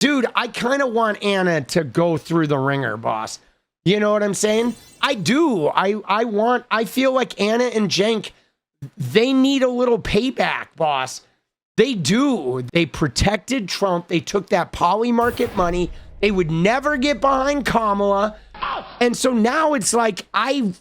Dude, I kind of want Anna to go through the ringer, boss. You know what I'm saying? I do. I feel like Anna and Cenk, they need a little payback, boss. They do. They protected Trump. They took that poly market money. They would never get behind Kamala. And so now it's like, I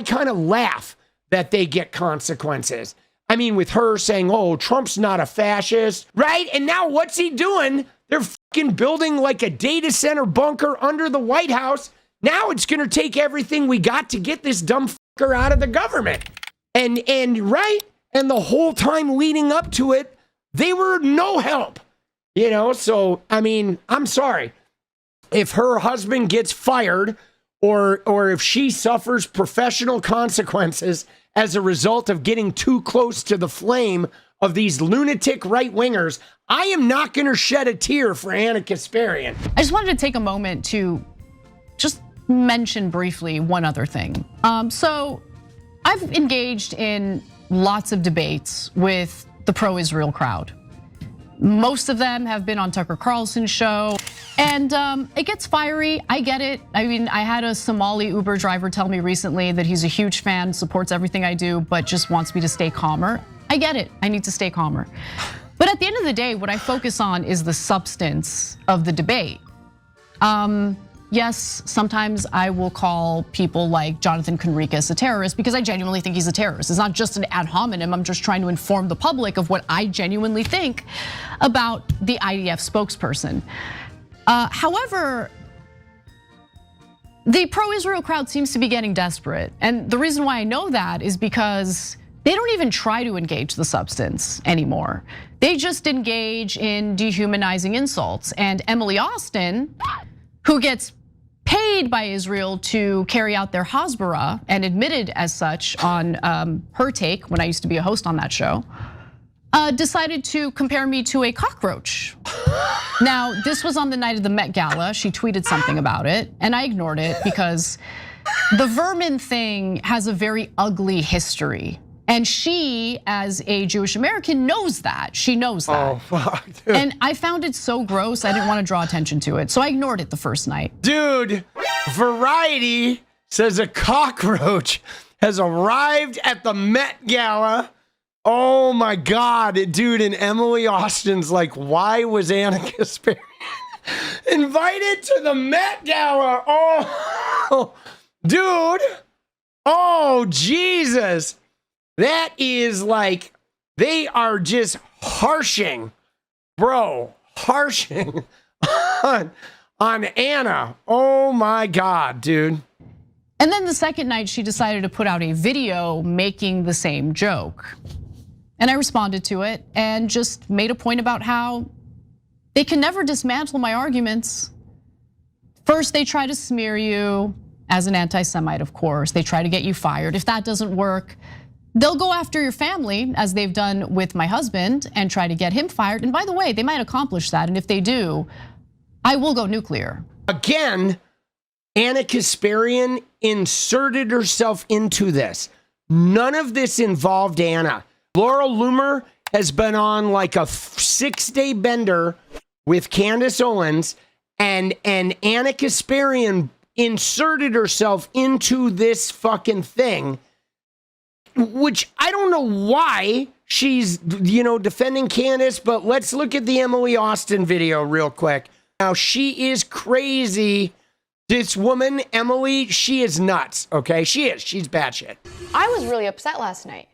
kind of laugh that they get consequences. I mean, with her saying, oh, Trump's not a fascist, right? And now what's he doing? They're fucking building like a data center bunker under the White House. Now it's going to take everything we got to get this dumb fucker out of the government. And right? And the whole time leading up to it, they were no help. You know, so, I mean, I'm sorry. If her husband gets fired or if she suffers professional consequences as a result of getting too close to the flame of these lunatic right-wingers, I am not going to shed a tear for Anna Kasparian. I just wanted to take a moment to just mention briefly one other thing. So I've engaged in lots of debates with the pro-Israel crowd. Most of them have been on Tucker Carlson's show, and it gets fiery. I get it. I mean, I had a Somali Uber driver tell me recently that he's a huge fan, supports everything I do, but just wants me to stay calmer. I get it. I need to stay calmer. But at the end of the day, what I focus on is the substance of the debate. Yes, sometimes I will call people like Jonathan Conricus a terrorist because I genuinely think he's a terrorist. It's not just an ad hominem. I'm just trying to inform the public of what I genuinely think about the IDF spokesperson. However, the pro-Israel crowd seems to be getting desperate. And the reason why I know that is because they don't even try to engage the substance anymore. They just engage in dehumanizing insults. And Emily Austin, who gets paid by Israel to carry out their Hasbara and admitted as such on her take when I used to be a host on that show, decided to compare me to a cockroach. Now, this was on the night of the Met Gala. She tweeted something about it and I ignored it because the vermin thing has a very ugly history. And she, as a Jewish American, knows that. She knows that. Oh, fuck, dude. And I found it so gross, I didn't want to draw attention to it. So I ignored it the first night. Dude, Variety says a cockroach has arrived at the Met Gala. Oh my God, dude, and Emily Austin's like, why was Anna Kasparian invited to the Met Gala? Oh, dude. Oh, Jesus. That is like, they are just harshing, bro, harshing on Anna. Oh my God, dude. And then the second night, she decided to put out a video making the same joke. And I responded to it and just made a point about how they can never dismantle my arguments. First, they try to smear you as an anti-Semite, of course. They try to get you fired. If that doesn't work, they'll go after your family, as they've done with my husband, and try to get him fired. And by the way, they might accomplish that. And if they do, I will go nuclear. Again, Anna Kasparian inserted herself into this. None of this involved Anna. Laurel Loomer has been on like a 6-day bender with Candace Owens, and Anna Kasparian inserted herself into this fucking thing, which I don't know why she's, defending Candace, but let's look at the Emily Austin video real quick. Now, she is crazy. This woman, Emily, she is nuts, okay? She's batshit. I was really upset last night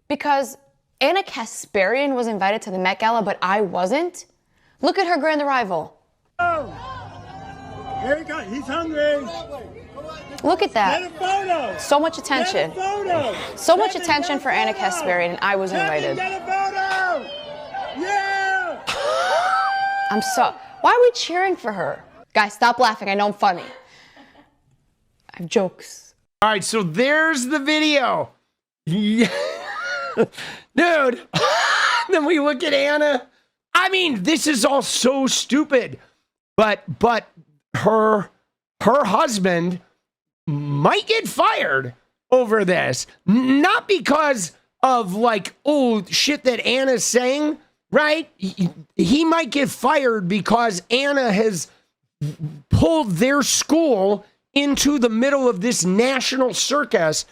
because Anna Kasparian was invited to the Met Gala, but I wasn't. Look at her grand arrival. Oh, here he goes, he's hungry. Look at that. Get a photo. So much attention. Get a photo. So much attention for Anna Kasparian, and I was invited. Get a photo. Yeah. Why are we cheering for her? Guys, stop laughing. I know I'm funny. I have jokes. All right, so there's the video. Yeah. Dude. Then we look at Anna. I mean, this is all so stupid. But her husband might get fired over this. Not because of like, oh, shit that Anna's saying, right? He might get fired because Anna has pulled their school into the middle of this national circus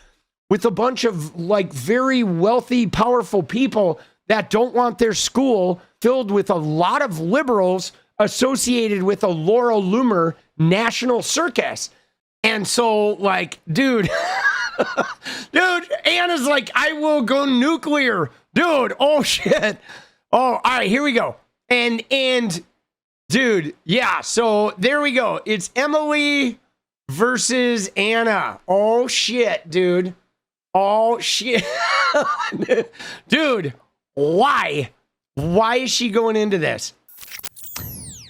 with a bunch of like very wealthy, powerful people that don't want their school filled with a lot of liberals associated with a Laurel Loomer national circus. And so, like, dude, Anna's like, I will go nuclear. Dude, oh shit. Oh, all right, here we go. And dude, yeah, so there we go. It's Emily versus Anna. Oh shit, dude. Oh shit. Dude, why? Why is she going into this?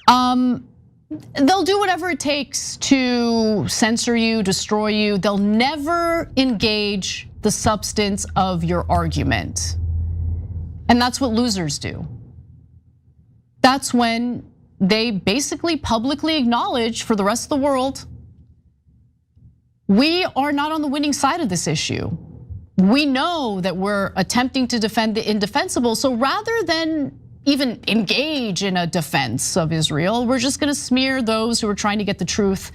They'll do whatever it takes to censor you, destroy you. They'll never engage the substance of your argument. And that's what losers do. That's when they basically publicly acknowledge for the rest of the world, we are not on the winning side of this issue. We know that we're attempting to defend the indefensible. So rather than even engage in a defense of Israel, we're just gonna smear those who are trying to get the truth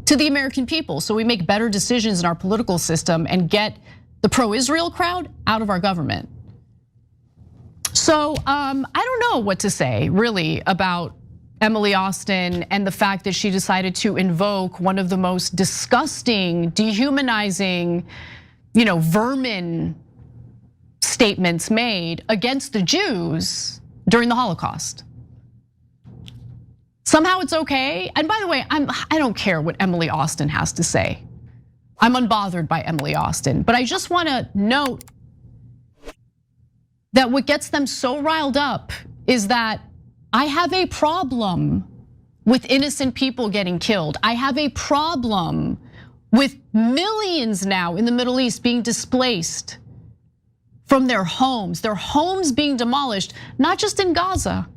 to the American people. So we make better decisions in our political system and get the pro-Israel crowd out of our government. So I don't know what to say really about Emily Austin and the fact that she decided to invoke one of the most disgusting, dehumanizing, vermin statements made against the Jews during the Holocaust. Somehow it's okay. And by the way, I don't care what Emily Austin has to say. I'm unbothered by Emily Austin, but I just wanna note that what gets them so riled up is that I have a problem with innocent people getting killed. I have a problem with millions now in the Middle East being displaced from their homes being demolished, not just in Gaza,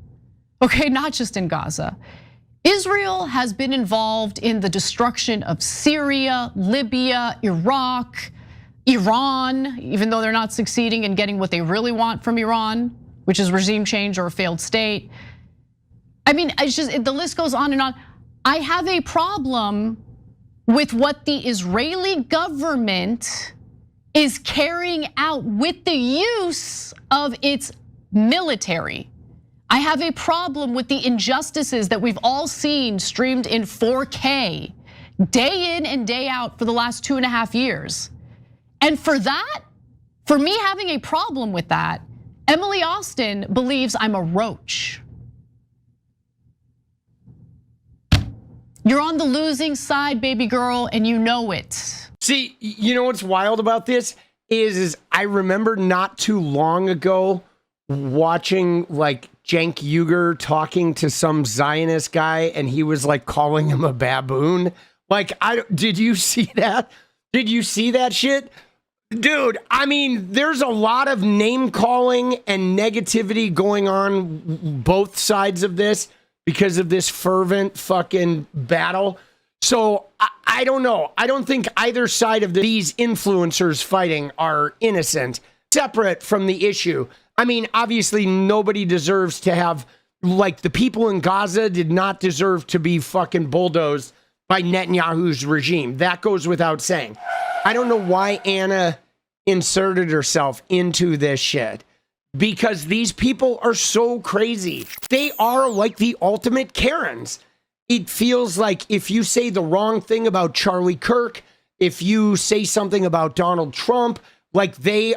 okay, not just in Gaza. Israel has been involved in the destruction of Syria, Libya, Iraq, Iran, even though they're not succeeding in getting what they really want from Iran, which is regime change or a failed state. I mean, it's just, the list goes on and on. I have a problem with what the Israeli government is carrying out with the use of its military. I have a problem with the injustices that we've all seen streamed in 4K, day in and day out for the last 2.5 years. And for that, for me having a problem with that, Emily Austin believes I'm a roach. You're on the losing side, baby girl, and you know it. See, you know what's wild about this is I remember not too long ago watching like Cenk Uygur talking to some Zionist guy, and he was like calling him a baboon. Like, did you see that? Did you see that shit? Dude, I mean, there's a lot of name calling and negativity going on both sides of this because of this fervent fucking battle. So I don't know. I don't think either side of these influencers fighting are innocent, separate from the issue. I mean, obviously nobody deserves to have, like, the people in Gaza did not deserve to be fucking bulldozed by Netanyahu's regime. That goes without saying. I don't know why Anna inserted herself into this shit, because these people are so crazy. They are like the ultimate Karens. It feels like if you say the wrong thing about Charlie Kirk, if you say something about Donald Trump, like they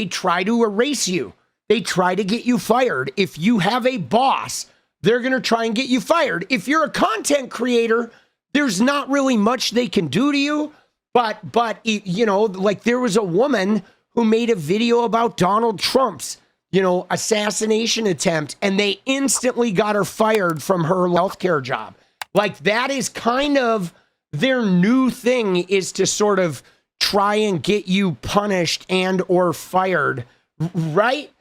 try to erase you. They try to get you fired. If you have a boss, they're gonna try and get you fired. If you're a content creator, there's not really much they can do to you. But like there was a woman who made a video about Donald Trump's, assassination attempt, and they instantly got her fired from her healthcare job. Like, that is kind of their new thing, is to sort of try and get you punished and or fired, right?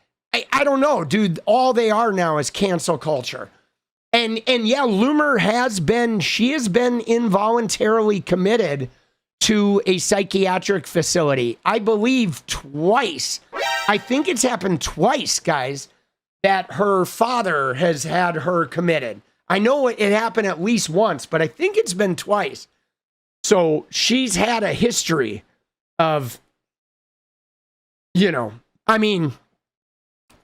I don't know, dude. All they are now is cancel culture. And yeah, Loomer has been involuntarily committed to a psychiatric facility. I believe twice. I think it's happened twice, guys. that her father has had her committed. I know it happened at least once, but I think it's been twice. So she's had a history of, you know, I mean,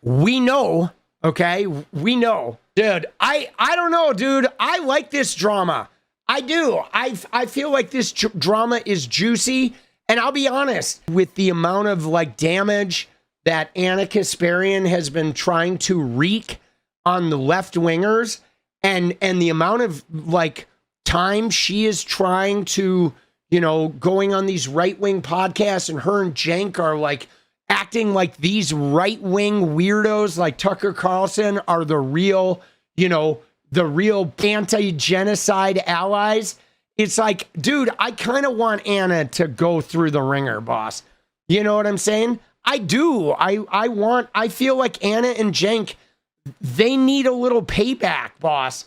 we know, okay? We know. Dude, I don't know, dude. I like this drama. I do. I feel like this drama is juicy. And I'll be honest, with the amount of like damage that 𝗪𝗛 Kasparian has been trying to wreak on the left wingers, and the amount of like time she is trying to, you know, going on these right wing podcasts, and her and Cenk are like acting like these right wing weirdos like Tucker Carlson are the real, you know, the real anti-genocide allies. It's like, dude, I kind of want 𝗪𝗛 to go through the ringer, boss. You know what I'm saying? I do. I feel like 𝗪𝗛 and Cenk, they need a little payback, boss.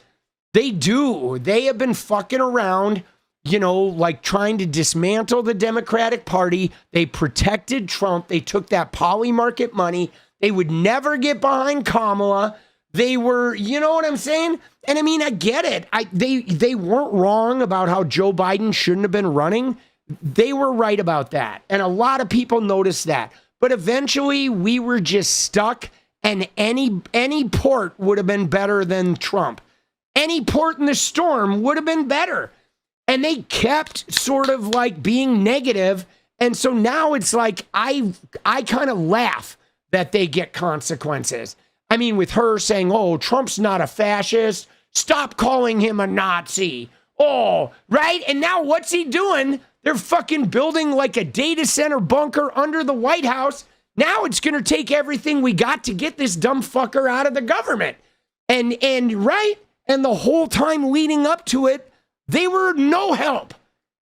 They do. They have been fucking around, you know, like trying to dismantle the Democratic Party. They protected Trump. They took that poly market money. They would never get behind Kamala. They were, you know what I'm saying? And I mean, I get it. They weren't wrong about how Joe Biden shouldn't have been running. They were right about that. And a lot of people noticed that. But eventually we were just stuck, and any port would have been better than Trump. Any port in the storm would have been better. And they kept sort of like being negative. And so now it's like, I kind of laugh that they get consequences. I mean, with her saying, oh, Trump's not a fascist. Stop calling him a Nazi. Oh, right? And now what's he doing? They're fucking building like a data center bunker under the White House. Now it's going to take everything we got to get this dumb fucker out of the government. And right? And the whole time leading up to it, they were no help.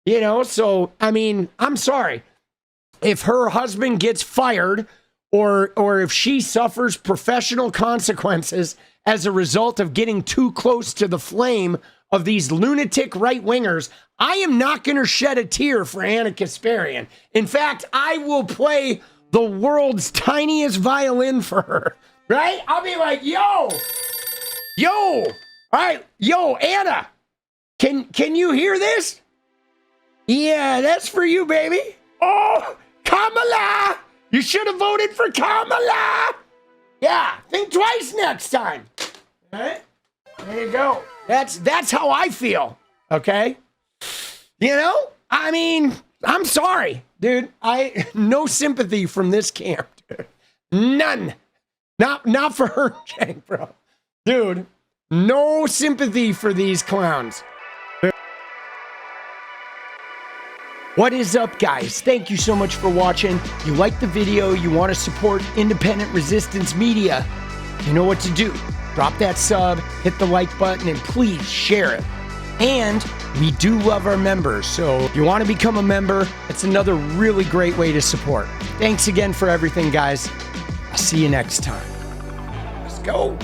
You know, so, I mean, I'm sorry. If her husband gets fired, or if she suffers professional consequences as a result of getting too close to the flame of these lunatic right-wingers, I am not going to shed a tear for 𝗪𝗛 Kasparian. In fact, I will play the world's tiniest violin for her, right? I'll be like, yo, all right, yo, 𝗪𝗛, can you hear this? Yeah, that's for you, baby. Oh, Kamala! You should have voted for Kamala. Yeah, think twice next time. All right? There you go. That's how I feel. Okay? You know? I mean, I'm sorry, dude. No sympathy from this camp, dude. None. Not for her, Cenk, bro. Dude, no sympathy for these clowns. What is up, guys? Thank you so much for watching. You like the video, you want to support independent resistance media, you know what to do. Drop that sub, hit the like button, and please share it. And we do love our members, so if you want to become a member, it's another really great way to support. Thanks again for everything, guys. I'll see you next time. Let's go.